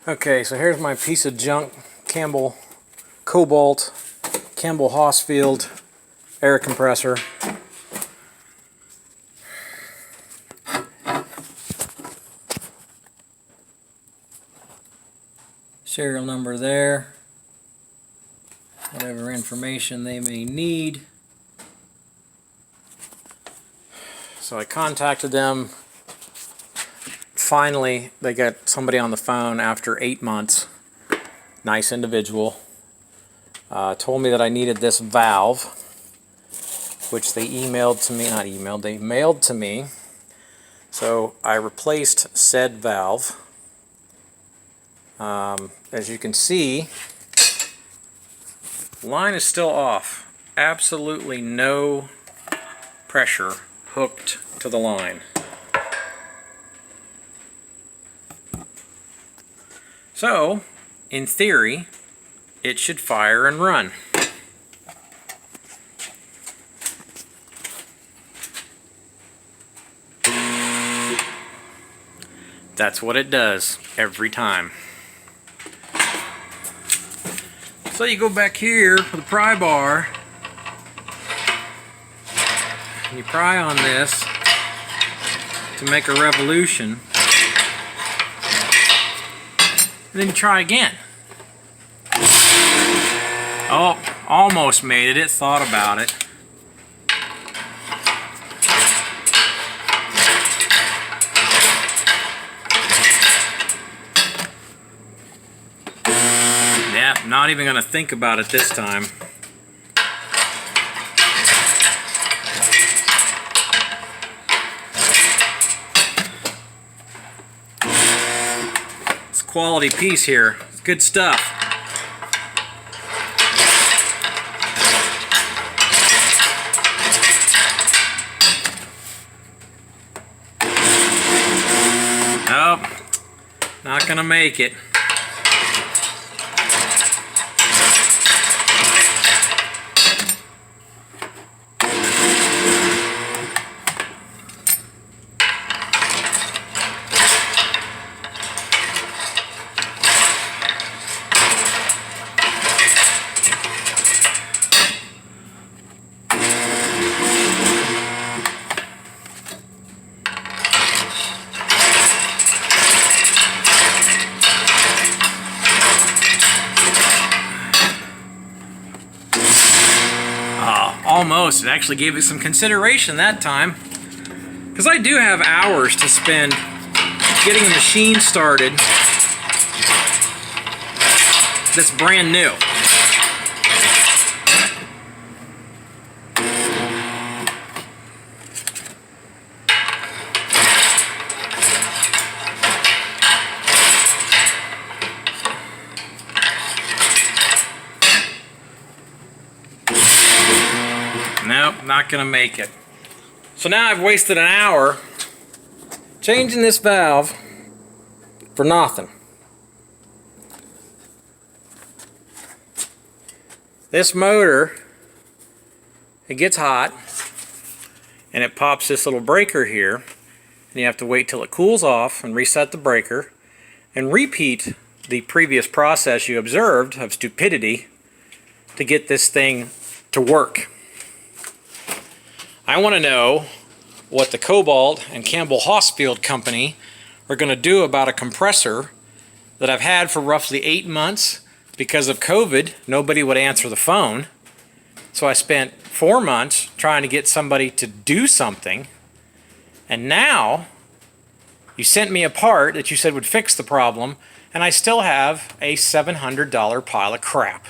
Okay, so here's my piece of junk Campbell Kobalt, Campbell Hausfeld air compressor. Serial number there, whatever information they may need. So I contacted them. Finally, they got somebody on the phone after 8 months. Nice individual. Told me that I needed this valve, which they emailed to me, not emailed, they mailed to me. So I replaced said valve. As you can see, line is still off. Absolutely no pressure hooked to the line. So, in theory, it should fire and run. That's what it does every time. So you go back here for the pry bar, and you pry on this to make a revolution, and then you try again. Oh, almost made it. It thought about it. Yeah, not even going to think about it this time. It's a quality piece here. It's good stuff. Nope, not gonna make it. Almost. It actually gave it some consideration that time, because I do have hours to spend getting the machine started that's brand new. Nope, not gonna make it. So now I've wasted an hour changing this valve for nothing. This motor, it gets hot and it pops this little breaker here, and you have to wait till it cools off and reset the breaker and repeat the previous process you observed of stupidity to get this thing to work. I want to know what the Kobalt and Campbell Hausfeld company are going to do about a compressor that I've had for roughly 8 months. Because of COVID, nobody would answer the phone. So I spent 4 months trying to get somebody to do something. And now you sent me a part that you said would fix the problem, and I still have a $700 pile of crap.